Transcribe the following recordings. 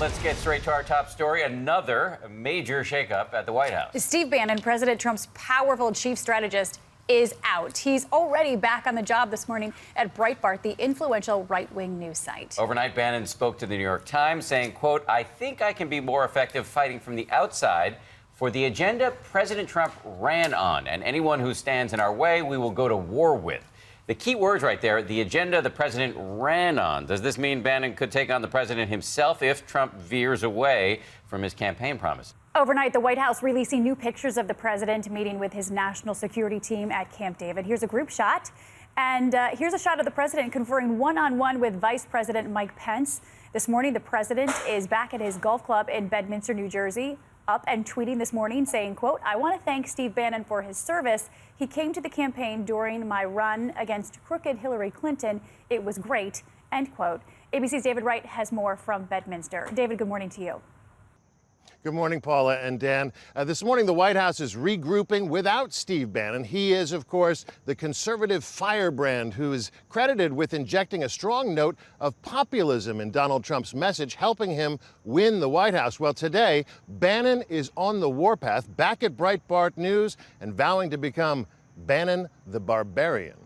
let's get straight to our top story. Another major shakeup at the White House. Steve Bannon, President Trump's powerful chief strategist, is out. He's already back on the job this morning at Breitbart, the influential right-wing news site. Overnight, Bannon spoke to the New York Times saying, quote, "I think I can be more effective fighting from the outside for the agenda President Trump ran on, and anyone who stands in our way, we will go to war with." The key words right there, the agenda the president ran on. Does this mean Bannon could take on the president himself if Trump veers away from his campaign promise? Overnight, the White House releasing new pictures of the president meeting with his national security team at Camp David. Here's a group shot, and here's a shot of the president conferring one-on-one with Vice President Mike Pence. This morning, the president is back at his golf club in Bedminster, New Jersey, up and tweeting this morning saying, quote, "I want to thank Steve Bannon for his service. He came to the campaign during my run against crooked Hillary Clinton. It was great," end quote. ABC's David Wright has more from Bedminster. David, good morning to you. Good morning, Paula and Dan. This morning, the White House is regrouping without Steve Bannon. He is, of course, the conservative firebrand who is credited with injecting a strong note of populism in Donald Trump's message, helping him win the White House. Well, today, Bannon is on the warpath, back at Breitbart News, and vowing to become Bannon the Barbarian.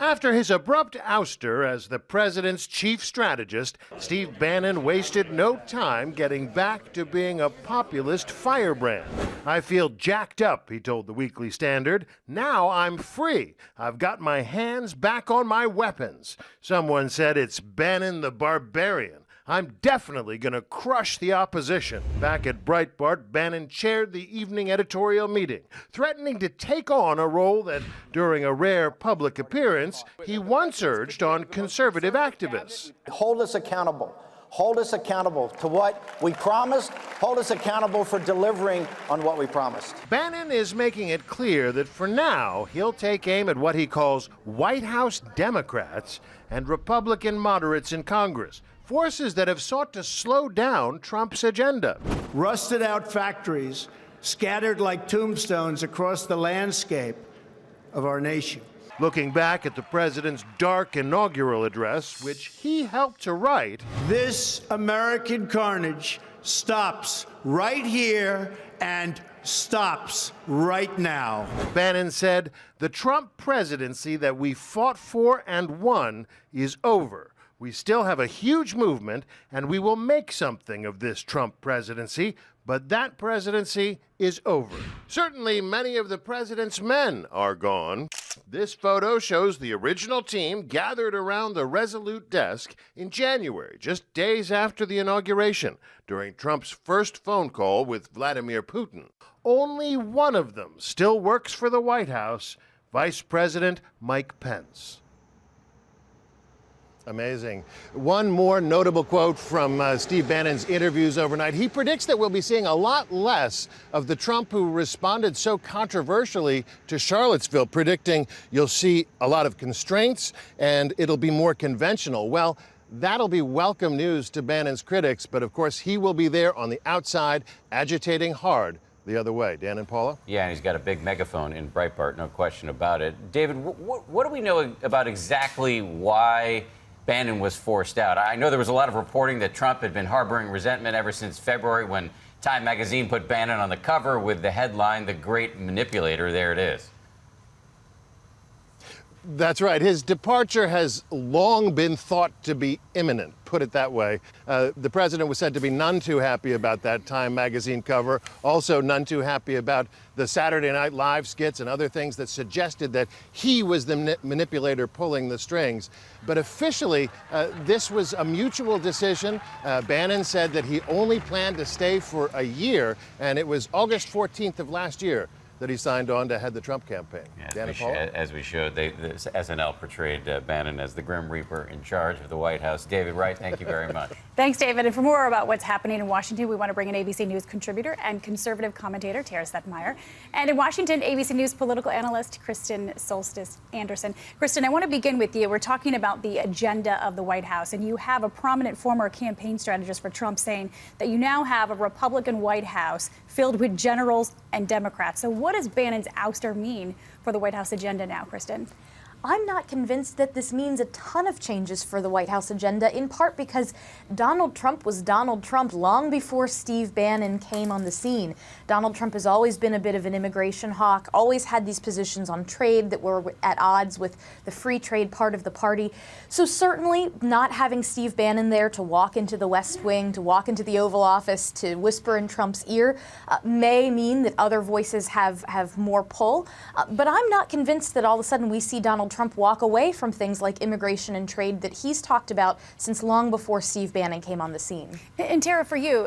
After his abrupt ouster as the president's chief strategist, Steve Bannon wasted no time getting back to being a populist firebrand. "I feel jacked up," he told the Weekly Standard. "Now I'm free. I've got my hands back on my weapons." Someone said it's Bannon the Barbarian. "I'm definitely going to crush the opposition." Back at Breitbart, Bannon chaired the evening editorial meeting, threatening to take on a role that, during a rare public appearance, he once urged on conservative activists. Hold us accountable. Hold us accountable to what we promised. Hold us accountable for delivering on what we promised. Bannon is making it clear that for now, he'll take aim at what he calls White House Democrats and Republican moderates in Congress, forces that have sought to slow down Trump's agenda. Rusted out factories scattered like tombstones across the landscape of our nation. Looking back at the president's dark inaugural address, which he helped to write, "This American carnage stops right here and stops right now." Bannon said, "The Trump presidency that we fought for and won is over. We still have a huge movement, and we will make something of this Trump presidency, but that presidency is over." Certainly, many of the president's men are gone. This photo shows the original team gathered around the Resolute desk in January, just days after the inauguration, during Trump's first phone call with Vladimir Putin. Only one of them still works for the White House, Vice President Mike Pence. Amazing. One more notable quote from Steve Bannon's interviews overnight. He predicts that we'll be seeing a lot less of the Trump who responded so controversially to Charlottesville, predicting you'll see a lot of constraints and it'll be more conventional. Well, that'll be welcome news to Bannon's critics, but of course he will be there on the outside, agitating hard the other way. Dan and Paula? Yeah, and he's got a big megaphone in Breitbart, no question about it. David, what do we know about exactly why Bannon was forced out? I know there was a lot of reporting that Trump had been harboring resentment ever since February when Time magazine put Bannon on the cover with the headline, "The Great Manipulator." There it is. That's right. His departure has long been thought to be imminent, put it that way. The president was said to be none too happy about that Time magazine cover, also none too happy about the Saturday Night Live skits and other things that suggested that he was the manipulator pulling the strings. But officially, this was a mutual decision. Bannon said that he only planned to stay for a year, and it was August 14th of last year that he signed on to head the Trump campaign. As we showed, this SNL portrayed Bannon as the Grim Reaper in charge of the White House. David Wright, thank you very much. Thanks, David. And for more about what's happening in Washington, we want to bring in ABC News contributor and conservative commentator Tara Setmeyer. And in Washington, ABC News political analyst Kristen Solstice Anderson. Kristen, I want to begin with you. We're talking about the agenda of the White House, and you have a prominent former campaign strategist for Trump saying that you now have a Republican White House filled with generals and Democrats. So what does Bannon's ouster mean for the White House agenda now, Kristen? I'm not convinced that this means a ton of changes for the White House agenda, in part because Donald Trump was Donald Trump long before Steve Bannon came on the scene. Donald Trump has always been a bit of an immigration hawk, always had these positions on trade that were at odds with the free trade part of the party. So certainly not having Steve Bannon there to walk into the West Wing, to walk into the Oval Office, to whisper in Trump's ear may mean that other voices have more pull. But I'm not convinced that all of a sudden we see Donald Trump walk away from things like immigration and trade that he's talked about since long before Steve Bannon came on the scene. And Tara, for you,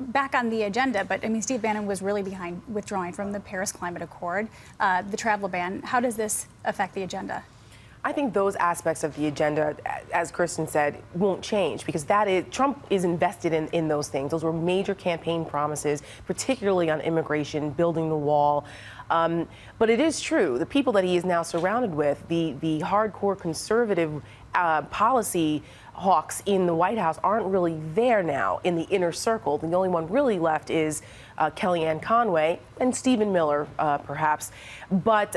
back on the agenda, but I mean, Steve Bannon was really behind withdrawing from the Paris Climate Accord, the travel ban. How does this affect the agenda? I think those aspects of the agenda, as Kristen said, won't change because Trump is invested in those things. Those were major campaign promises, particularly on immigration, building the wall. But it is true, the people that he is now surrounded with, the hardcore conservative policy hawks in the White House aren't really there now in the inner circle. The only one really left is Kellyanne Conway and Stephen Miller, perhaps. But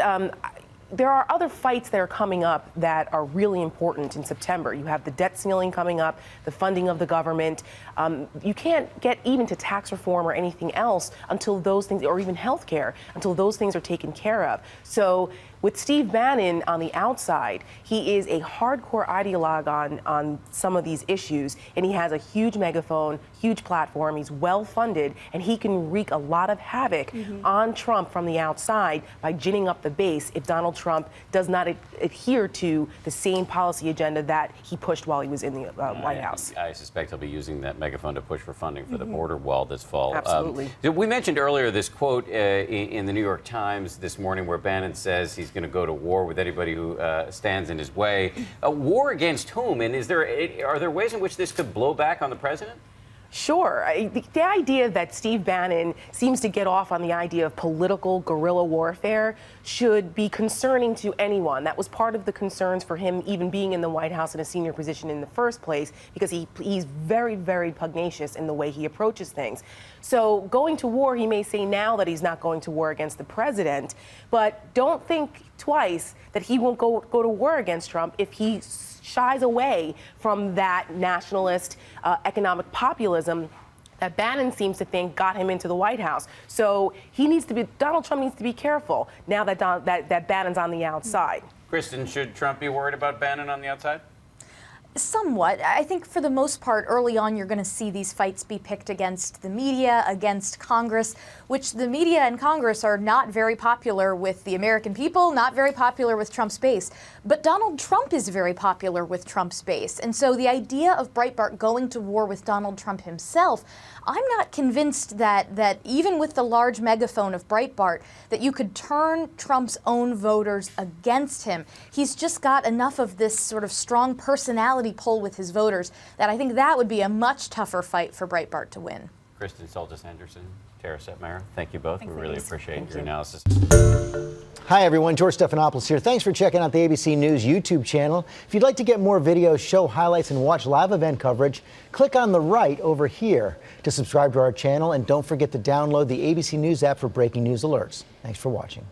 there are other fights that are coming up that are really important in September. You have the debt ceiling coming up, the funding of the government. You can't get even to tax reform or anything else until those things, or even health care, until those things are taken care of. So with Steve Bannon on the outside, he is a hardcore ideologue on some of these issues, and he has a huge megaphone, huge platform. He's well funded, and he can wreak a lot of havoc on Trump from the outside by ginning up the base if Donald Trump does not adhere to the same policy agenda that he pushed while he was in the White House. I suspect he'll be using that megaphone to push for funding for the border wall this fall. Absolutely. We mentioned earlier this quote in the New York Times this morning where Bannon says he's going to go to war with anybody who stands in his way. A war against whom? And are there ways in which this could blow back on the president? Sure. The idea that Steve Bannon seems to get off on the idea of political guerrilla warfare should be concerning to anyone. That was part of the concerns for him even being in the White House in a senior position in the first place, because he's very, very pugnacious in the way he approaches things. So going to war, he may say now that he's not going to war against the president, but don't think twice that he won't go to war against Trump if he shies away from that nationalist economic populism that Bannon seems to think got him into the White House. So Donald Trump needs to be careful now that Bannon's on the outside. Kristen, should Trump be worried about Bannon on the outside? Somewhat. I think for the most part, early on, you're going to see these fights be picked against the media, against Congress, which the media and Congress are not very popular with the American people, not very popular with Trump's base. But Donald Trump is very popular with Trump's base. And so the idea of Breitbart going to war with Donald Trump himself, I'm not convinced that even with the large megaphone of Breitbart, that you could turn Trump's own voters against him. He's just got enough of this sort of strong personality pull with his voters that I think that would be a much tougher fight for Breitbart to win. Kristen Soltis-Anderson, Tara Setmeyer, thank you both. Thanks, we really ladies. appreciate your analysis. Hi, everyone. George Stephanopoulos here. Thanks for checking out the ABC News YouTube channel. If you'd like to get more videos, show highlights, and watch live event coverage, click on the right over here to subscribe to our channel. And don't forget to download the ABC News app for breaking news alerts. Thanks for watching.